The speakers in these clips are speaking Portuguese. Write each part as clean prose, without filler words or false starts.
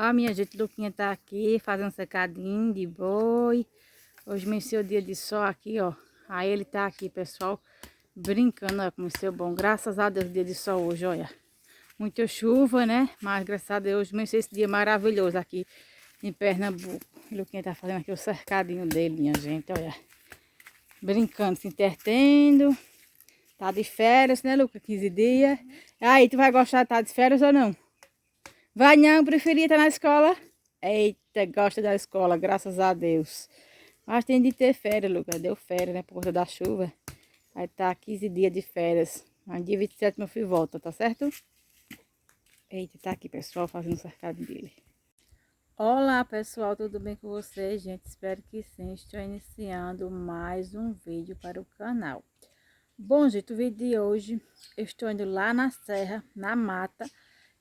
Ó, minha gente, Luquinha tá aqui fazendo secadinho de boi. Hoje amanheceu o dia de sol aqui, ó. Aí ele tá aqui, pessoal, brincando, ó, amanheceu bom. Graças a Deus, dia de sol hoje, olha. Muita chuva, né? Mas graças a Deus, hoje amanheceu esse dia maravilhoso aqui em Pernambuco. Luquinha tá fazendo aqui o cercadinho dele, minha gente, olha. Brincando, se entretendo. Tá de férias, né, Luca? 15 dias. Aí, tu vai gostar de estar de férias ou não? Vai não, preferia estar na escola? Eita, gosta da escola, graças a Deus. Mas tem de ter férias, Lucas. Deu férias, né, por conta da chuva. Aí tá 15 dias de férias. Mas dia 27 meu filho volta, tá certo? Eita, tá aqui, pessoal, fazendo o cercado dele. Olá, pessoal, tudo bem com vocês, gente? Espero que sim. Estou iniciando mais um vídeo para o canal. Bom, gente, o vídeo de hoje, eu estou indo lá na serra, na mata.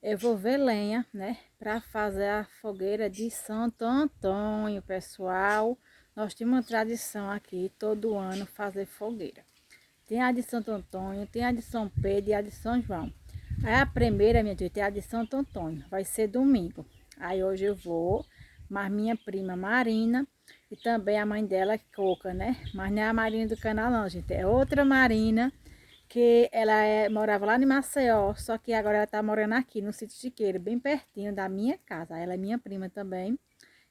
Eu vou ver lenha, né, para fazer a fogueira de Santo Antônio, pessoal. Nós temos uma tradição aqui, todo ano, fazer fogueira. Tem a de Santo Antônio, tem a de São Pedro e a de São João. Aí a primeira, minha gente, é a de Santo Antônio, vai ser domingo. Aí hoje eu vou, mas minha prima Marina e também a mãe dela, Coca, né? Mas não é a Marina do canal não, gente, é outra Marina, que ela morava lá em Maceió, só que agora ela tá morando aqui no sítio Chiqueiro, bem pertinho da minha casa. Ela é minha prima também,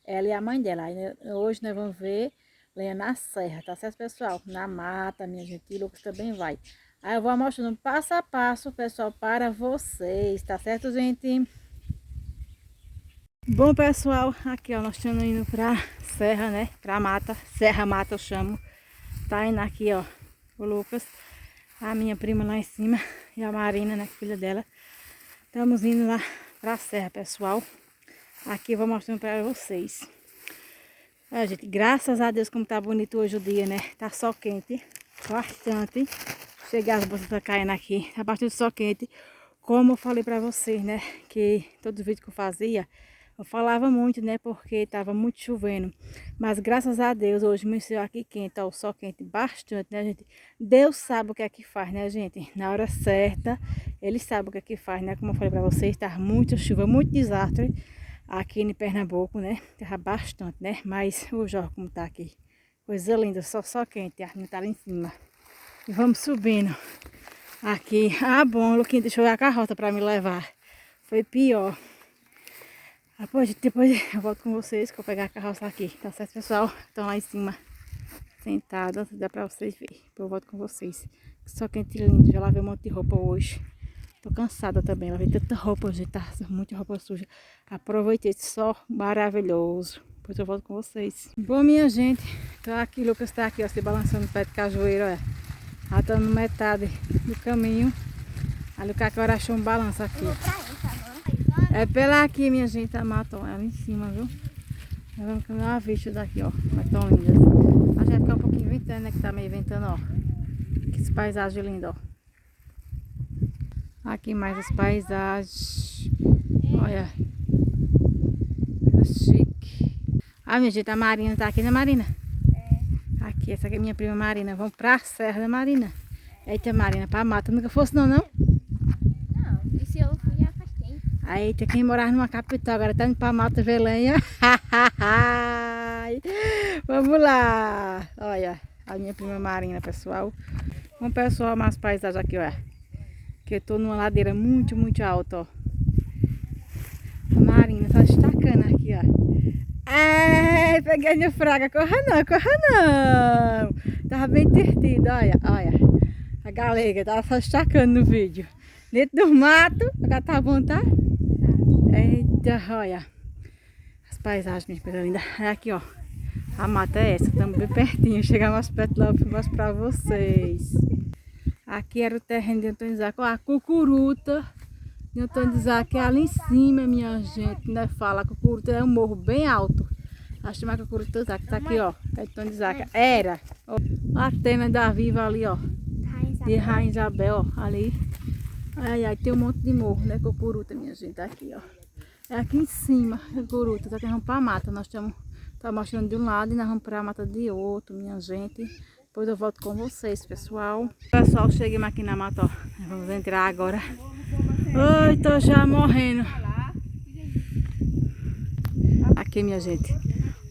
ela e a mãe dela. Aí, hoje nós vamos ver lenha na serra, tá certo, pessoal? Na mata, minha gente, e Lucas também vai. Aí eu vou mostrando passo a passo, pessoal, para vocês, tá certo, gente? Bom, pessoal, aqui ó, nós estamos indo pra serra, né? Pra mata, serra mata eu chamo. Tá indo aqui, ó, o Lucas, a minha prima lá em cima e a Marina, né, filha dela. Estamos indo lá pra serra, pessoal. Aqui eu vou mostrando pra vocês. Olha, gente, graças a Deus como tá bonito hoje o dia, né? Tá sol quente, bastante. Chegar as bolsas tá caindo aqui, tá bastante sol quente. Como eu falei pra vocês, né, que todo vídeo que eu fazia, eu falava muito, né, porque tava muito chovendo. Mas graças a Deus, hoje amanheceu aqui quente, ó, o sol quente bastante, né, gente? Deus sabe o que é que faz, né, gente? Na hora certa, Ele sabe o que é que faz, né? Como eu falei pra vocês, tá muita chuva, muito desastre aqui em Pernambuco, né? Tava bastante, né? Mas hoje, ó, como tá aqui. Coisa linda, só quente, a minha tá lá em cima. E vamos subindo aqui. Ah, bom, Luquinha deixou a carroça pra me levar. Foi pior. Depois eu volto com vocês, que eu vou pegar a carroça aqui. Tá certo, pessoal? Estão lá em cima, sentados. Dá pra vocês verem. Depois eu volto com vocês. Só quente lindo. Já lavei um monte de roupa hoje. Tô cansada também. Lavei tanta roupa hoje. Tá muita roupa suja. Aproveitei esse sol maravilhoso. Depois eu volto com vocês. Bom, minha gente. Tô aqui, Lucas tá aqui, ó, se balançando no pé de cajueiro, ó. Já estamos metade do caminho. Ali o que agora achou um balanço aqui. É pela aqui, minha gente, a mata, ó, ela em cima, viu? Nós vamos caminhar uma vista daqui, ó. Mas tão lindas. Acho que vai ficar um pouquinho ventando, né? Que tá meio ventando, ó. Que paisagem linda, ó. Aqui mais as paisagens. Olha. Coisa chique. Ah, minha gente, a Marina tá aqui, né, Marina? Aqui, essa aqui é minha prima Marina. Vamos pra serra, né, Marina? Eita, Marina, pra mata. Nunca fosse não, não? Não, e se eu fui já faz tempo. Eita, quem morava numa capital, agora tá indo pra mata ver lenha. Vamos lá. Olha, a minha prima Marina, pessoal. Vamos, pessoal, mais paisagens aqui, olha. Que eu tô numa ladeira muito, muito alta, ó. A Marina tá destacando aqui, ó. Ai, peguei minha fraga. Corra não, corra não. Tava bem divertido, olha, olha. A galega tava só destacando no vídeo. Dentro do mato, agora tá bom, tá? Eita, olha. As paisagens, minha coisa linda. É aqui, ó. A mata é essa, estamos bem pertinho. Chegar mais perto lá, eu mostro pra vocês. Aqui era o terreno de Antônio Isaac. Ó, a cucuruta de Antônio Isaac é ali em cima, minha gente. Né? Fala, a cucuruta é um morro bem alto. Acho que a cucuruta Isaac tá aqui, ó. É Antônio Isaac. Era. Ó, a tena da Viva ali, ó. De Rainha Isabel, ó. Ali. Ai, ai, tem um monte de morro, né? Cucuruta, minha gente. Tá aqui, ó. É aqui em cima, cucuruta. Tá aqui, vamos pra mata. Nós estamos mostrando de um lado e nós vamos pra mata de outro, minha gente. Depois eu volto com vocês, pessoal. Pessoal, cheguemos aqui na mata, ó. Vamos entrar agora. Ai, tô já morrendo. aqui, minha gente.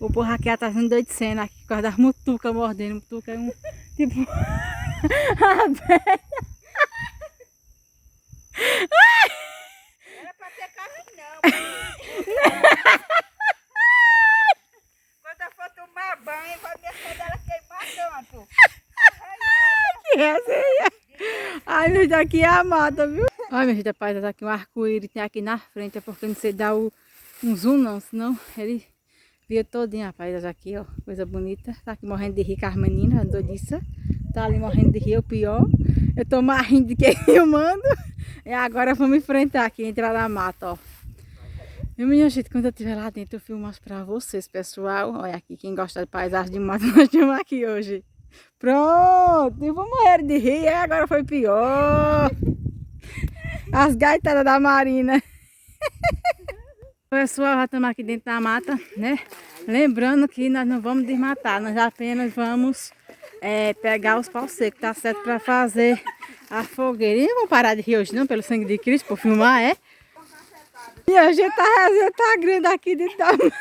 O povo aqui tá sendo doido de cena aqui, por causa das mutucas mordendo. Mutuca é um tipo... Era pra ter carne não. Quando eu for tomar banho, vai minha dela queimar tanto. Que resenha! Ai, meu Deus, aqui é a mata, viu? Ai, minha gente, rapaz, tá aqui um arco-íris, tem aqui na frente, é porque não sei dar um zoom não, senão ele via todinho, rapaz, aqui, ó, coisa bonita. Tá aqui morrendo de rir com as meninas, doidiça. Tá ali morrendo de rir, o pior. Eu tô mais rindo de quem eu mando. E agora vamos enfrentar aqui, entrar na mata, ó. E minha gente, quando eu estiver lá dentro, eu filmo mais pra vocês, pessoal. Olha aqui, quem gosta de paisagem de mata, nós estamos aqui hoje. Pronto, eu vou morrer de rir, e agora foi pior. As gaitadas da Marina. Pessoal, já estamos aqui dentro da mata, né? Lembrando que nós não vamos desmatar, nós apenas vamos pegar os paus secos, tá certo? Para fazer a fogueira. E não vamos parar de rir hoje não, pelo sangue de Cristo, por filmar, é? E a gente tá grande aqui dentro da mata.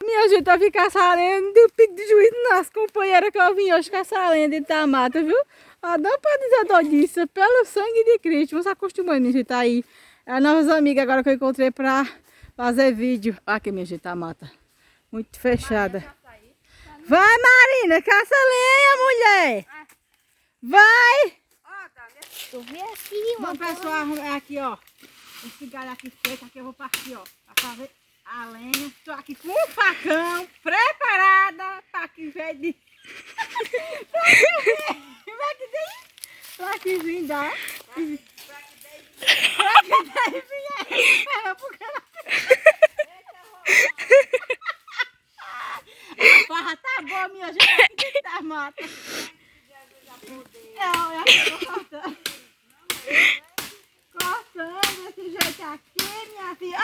Minha gente vai ficar salendo, deu pico de juízo nas companheiras que eu vim hoje caçar lenha dentro da mata, viu? Ah, dá pra dizer doidice, pelo sangue de Cristo. Vamos se acostumando, minha gente, tá aí. É as novas amigas agora que eu encontrei pra fazer vídeo. Aqui, minha gente, a mata. Muito fechada. Vai, Marina, caça lenha, mulher! Vai! Tu vê aqui, Bom, pessoal, é aqui, ó. Esse galho aqui seco, aqui eu vou partir, ó. Pra fazer a lenha. Tô aqui com um facão, preparada pra que vem de... Pra que vem dar. Pra que vem a farra tá boa, minha gente, aqui dentro da mata. Olha aqui, tô cortando. Cortando desse jeito aqui, minha filha.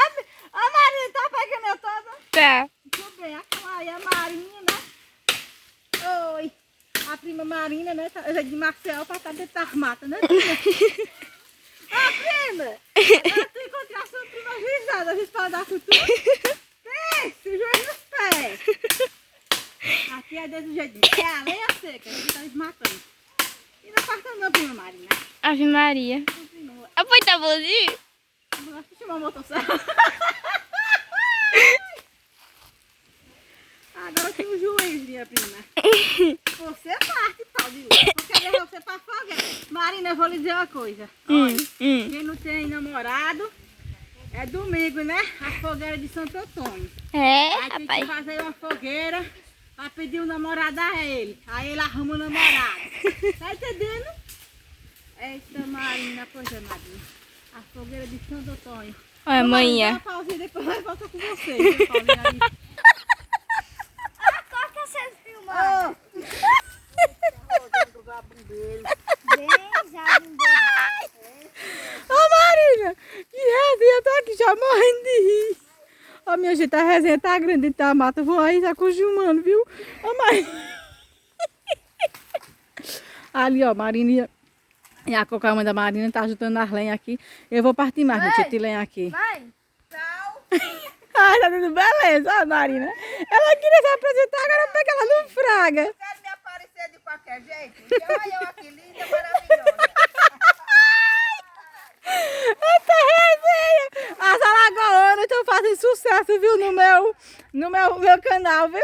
A Marina tá pegando eu toda? Tá. Tudo bem, aquela aí é a Marina. Oi. A prima Marina, né? Ela é de Marcel pra estar dentro das matas, né, prima? Ô, prima! Tu encontrou a sua prima risada, a gente pode dar com tudo? Pensa, o joelho nos pés. Aqui é desse jeito. É a lenha seca, a gente tá desmatando. E não parta não, prima Marina. Ave Maria. Ah, foi tá bonzinho? Vou chamar o motosserra. Agora tem um juiz, minha prima. Você parte, tal de luz. Porque levou você pra fogueira. Marina, eu vou lhe dizer uma coisa. Olha, quem não tem namorado, é domingo, né? A fogueira de Santo Antônio. É, Aí tem que fazer uma fogueira pra pedir um namorado a ele. Aí ele arruma um namorado. Tá entendendo? Eita, Marina, pois é, Marina. A fogueira de Santo Antônio. Olha, amanhã. Uma pausinha, depois nós voltamos com vocês. Viu, Paulinha, ali? Qual que é você filmando? Ô, Marina, que resenha, eu tô aqui já morrendo de rir. Ó, minha gente, a resenha tá grande dentro da mata, vão aí se acostumando, viu? Ô, Marina. Ali, ó, Marina e a mãe da Marina tá ajudando as lenhas aqui. Eu vou partir mais, gente, de lenha aqui. Vai. Tchau. Ai, tá tudo beleza, ó, Marina. Ela queria se apresentar, agora eu pego ela no fraga. Quer me aparecer de qualquer jeito? Então, olha eu aqui, linda, maravilhosa. Eita resenha! As alagoanas estão fazendo sucesso, viu, no meu canal, viu?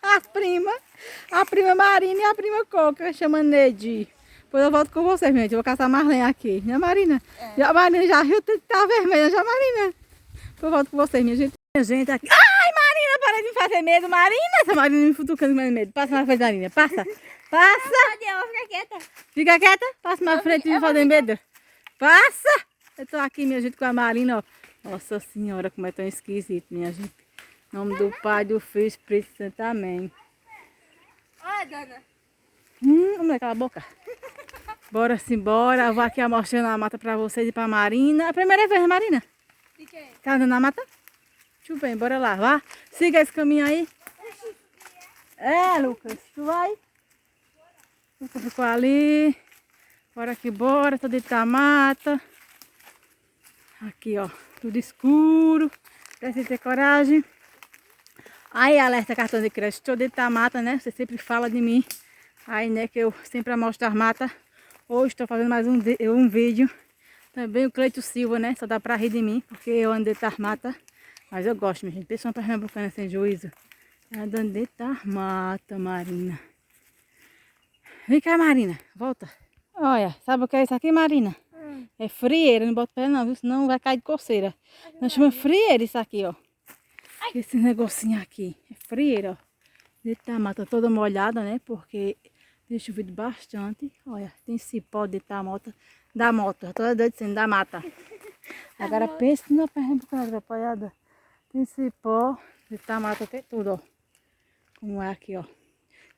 A prima Marina e a prima Coca, chama Neide. Depois eu volto com vocês, gente. Eu vou caçar mais lenha aqui, né, Marina? É. A Marina já riu, tá vermelha, já, Marina. Depois eu volto com vocês, minha gente. Minha gente aqui. Ai, Marina, para de me fazer medo, Marina. Essa Marina me futucando com medo. Passa na frente, Marina. Passa. Passa. Eu vou ficar quieta. Fica quieta. Passa na frente e me fazer medo. Passa. Eu tô aqui, minha gente, com a Marina, ó. Nossa Senhora, como é tão esquisito, minha gente. Em nome do Pai, do Filho e do Espírito Santo. Amém. Olha, dona. Vamos lá, cala a boca. Bora simbora. Eu vou aqui mostrando a mata pra vocês e pra Marina. A primeira vez, Marina? De quem? Tá andando na mata? Deixa bem, bora lá, vá. Siga esse caminho aí. É, Lucas, tu vai? Lucas ficou ali. Bora que bora, tô dentro da mata. Aqui, ó, tudo escuro. Precisa ter coragem. Aí, alerta cartão de crédito. Estou dentro da mata, né? Você sempre fala de mim. Aí, né, que eu sempre mostro as matas. Hoje estou fazendo mais um vídeo. Também o Cleito Silva, né? Só dá pra rir de mim, porque eu ando dentro das matas. Mas eu gosto, minha gente. Pessoa pernambucana sem juízo. Andando dentro das matas, Marina. Vem cá, Marina. Volta. Olha, sabe o que é isso aqui, Marina? É frieira, não bota pé não, viu? Senão vai cair de coceira. Nós chamamos frieira isso aqui, ó. Esse negocinho aqui. É frieira, ó. Dentro da mata toda molhada, né? Porque tem chovido bastante. Olha, tem cipó dentro da moto. Já tô doido sendo da mata. Agora pensa na pernambucana atrapalhada. Tem cipó dentro da mata, tem tudo, ó. Como é aqui, ó.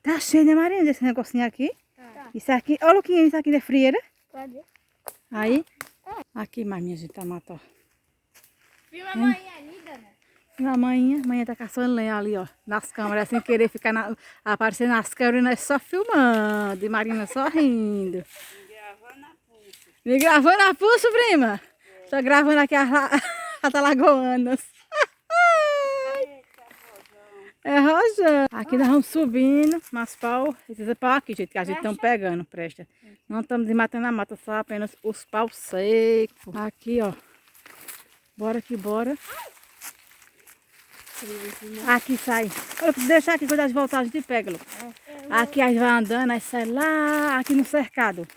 Tá cheio, né, Marina, desse negocinho aqui? Tá. Isso aqui, olha o que é isso aqui de frieira. Pode. Aí, aqui mais minha gente, a mata, ó. Filma a mãe ali, Dana. A mãe tá caçando lenha ali, ó, nas câmeras, sem querer ficar aparecendo nas câmeras, nós só filmando, e Marina só rindo. Me gravando a pulso, prima? Tô gravando aqui as alagoanas. É rojão. Aqui nós vamos subindo, mas pau, esses pau aqui, gente, que a gente estão pegando, presta. Não estamos desmatando a mata, só apenas os paus secos. Aqui, ó. Bora que bora. Aqui sai. Olha, deixa aqui, quando a gente voltar, a gente pega, Lucas. Aqui a gente vai andando, aí sai lá, aqui no cercado.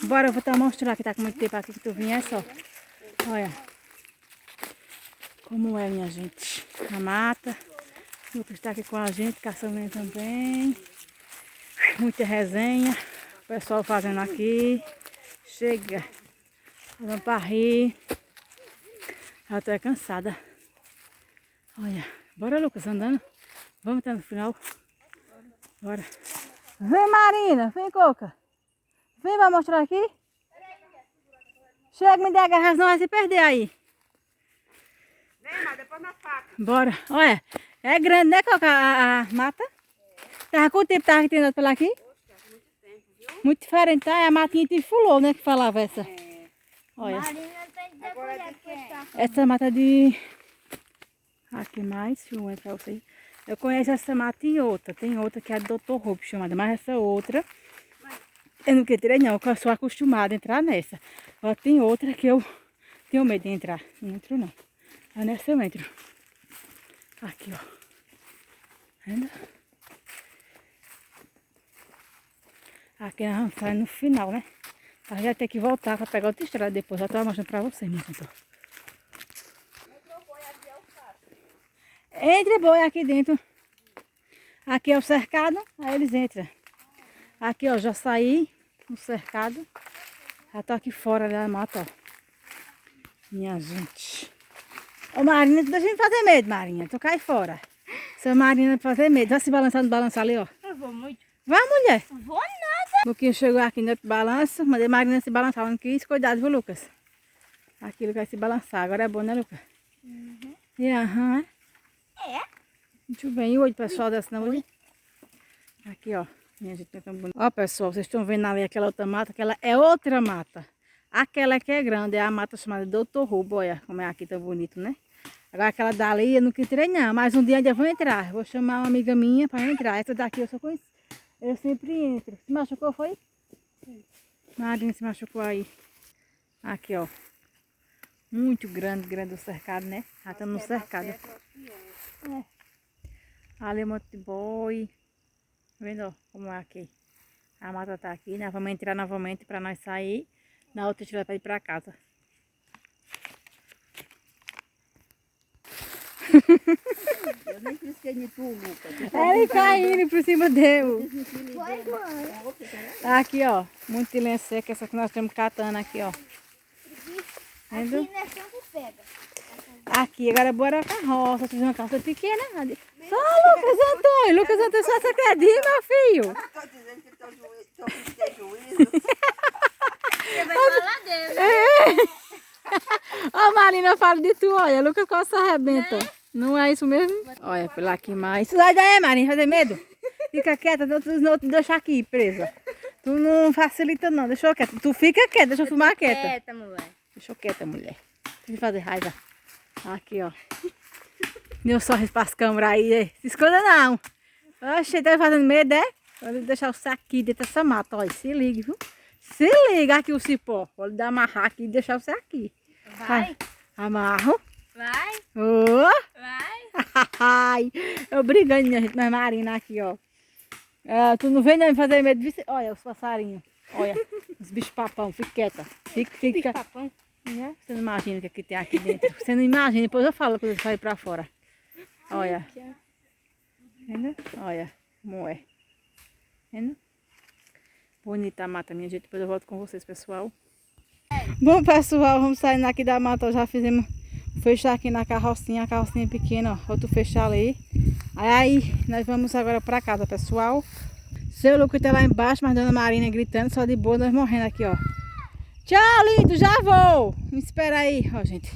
Bora, eu vou te mostrar que tá com muito tempo aqui que tu vinha, é só. Olha. Como é, minha gente. A mata. O Lucas está aqui com a gente, caçando também. Muita resenha. O pessoal fazendo aqui. Chega. Vamos para rir. Já tô cansada. Olha. Bora, Lucas, andando. Vamos até no final. Bora. Vem, Marina. Vem, Coca. Vem, vai mostrar aqui. Chega, me dê a garrafa, senão vai se perder aí. Vem, mas depois na faca. Bora. Olha. É grande, né, Coca, a mata? Tava quanto tempo tava tendo pela aqui? Muito tempo, viu? Muito diferente, tá? É a matinha de fulô, né, que falava essa. É. Olha. Marina tem que Agora depois de quem? Essa mata de... Aqui mais, deixa eu ver pra vocês. Eu conheço essa mata e outra. Tem outra que é a do Dr. Roubo chamada, mas essa outra... Eu não queria não, eu sou acostumada a entrar nessa. Ó, tem outra que eu tenho medo de entrar. Não entro não. Mas nessa eu entro. Aqui, ó. Vendo? Aqui nós vamos sair no final, né? A gente vai ter que voltar para pegar outra estrada depois. Eu tô mostrando pra vocês, minha gente. Entre boi aqui dentro. Aqui é o cercado, aí eles entram. Aqui, ó, já saí no cercado. Já tô aqui fora da mata, ó. Minha gente. Ô, Marina, tu deixa de fazer medo, Marinha. Tu cai fora. Se a Marina fazer medo. Vai se balançar no balanço ali, ó. Eu vou muito. Vai, mulher. Vou nada. Luquinha chegou aqui no outro balanço. Mandei Marina se balançar. Ela não quis. Cuidado, viu, Lucas? Aqui ele vai se balançar. Agora é bom, né, Lucas? Uhum. E aham, É? muito bem. E hoje, pessoal, dessa não hoje? Aqui, ó. Minha gente, é tão bonita. Ó, pessoal, vocês estão vendo ali aquela outra mata, que ela é outra mata. Aquela que é grande é a mata chamada Dr. Roubo. Olha como é aqui tão bonito, né? Agora aquela dali eu nunca entrei não, mas um dia ainda vou entrar. Vou chamar uma amiga minha para entrar. Essa daqui eu só conheço. Eu sempre entro. Se machucou, foi? Sim. Marina se machucou aí. Aqui, ó. Muito grande o cercado, né? Já estamos no cercado. É. Ali é um monte de boi. Vendo, ó, como é aqui. A mata tá aqui, né? Vamos entrar novamente para nós sair. Na outra a gente vai para ir para casa. Eu nem pisquei de tu, Lucas. Ele caindo por cima dele. Foi, mãe. Aqui, ó. Muito de lenha seca. Essa que nós estamos catando aqui, ó. Vendo? Aqui nós sempre pega. Aqui, agora bora a carroça. Fiz uma calça pequena. Só Lucas Antônio. Lucas Antônio, só você acredita, meu filho? Estou dizendo que teu filho tem juízo. Você vai falar dele. Ó, Marina, eu falo de tu, olha. Lucas quase se arrebenta. Não é isso mesmo? Olha, pela aqui mais. Isso daí, Marina, fazer medo? Fica quieta, não te deixa aqui presa. Tu não facilita não, deixa eu quieta. Tu fica quieta, deixa eu filmar quieta. Quieta, mulher. Deixa eu quieta, mulher. De fazer raiva. Aqui, ó. Deu sorriso para as câmeras aí. Se esconda não. Oxe, tá fazendo medo, é? Vou deixar você aqui dentro dessa mata, ó. Se liga, viu? Se liga aqui o cipó. Vou lhe amarrar aqui e deixar você aqui. Vai. Amarro. Vai. Oh. Vai. Eu brigando, minha gente, mas Marina aqui, ó. Tu não vem nem fazer medo de... Olha os passarinhos. Olha, os bichos papão. Fica quieta. Fica. Papão. Você não imagina o que, é que tem aqui dentro. Você não imagina, depois eu falo quando eu sair pra fora. Olha. Vendo? Olha como é. Vendo? Bonita a mata, minha gente. Depois eu volto com vocês, pessoal. Bom, pessoal, vamos saindo aqui da mata. Já fizemos fechar aqui na carrocinha. A carrocinha pequena, ó. Outro fechar ali. Aí, nós vamos agora pra casa, pessoal. Seu Lucas tá lá embaixo, mas Dona Marina gritando. Só de boa, nós morrendo aqui, ó. Tchau, lindo, já vou. Me espera aí, ó, gente.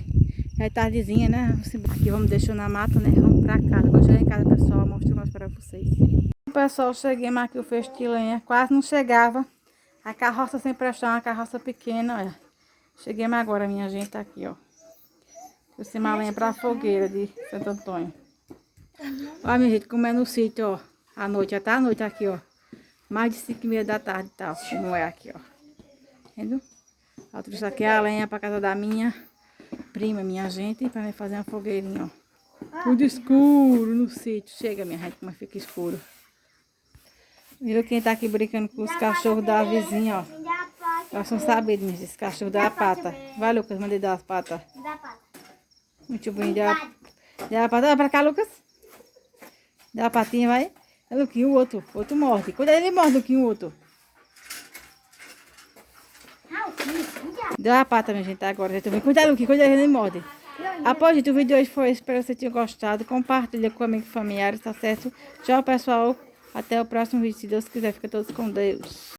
Já é tardezinha, né? Aqui vamos deixar na mata, né? Vamos pra casa. Quando chegar em casa, pessoal, eu mostro mais para vocês. Pessoal, cheguei aqui o feixe de lenha. Quase não chegava. A carroça sem prestar, uma carroça pequena, olha. Cheguei agora, minha gente, tá aqui, ó. Trouxe uma lenha pra fogueira de Santo Antônio. Olha, minha gente, como é no sítio, ó. À noite, já tá à noite aqui, ó. Mais de 5h30 da tarde e tal. Como é aqui, ó. Vendo? Eu trouxe aqui a lenha pra casa da minha prima, minha gente, pra mim fazer uma fogueirinha, ó. Tudo escuro no sítio. Chega, minha gente, como fica escuro. Viram quem tá aqui brincando com os cachorros da vizinha, ó. Nós são sabidos, minha gente, esses cachorros da pata. Vai, Lucas, mandei dar as patas. Dá pata. Muito bem, dá a pata. Vai pra cá, Lucas. Dá a patinha, vai. É, Luquinho, o outro morde. Cuidado, ele morde, Luquinho, o outro. Deu a pata, minha gente, agora. Cuidado, Luquinho, cuidado, ele morde. Após gente, o vídeo de hoje foi esse. Espero que você tenha gostado. Compartilha com amigos e familiares, tá certo? Tchau, pessoal. Até o próximo vídeo, se Deus quiser. Fica todos com Deus.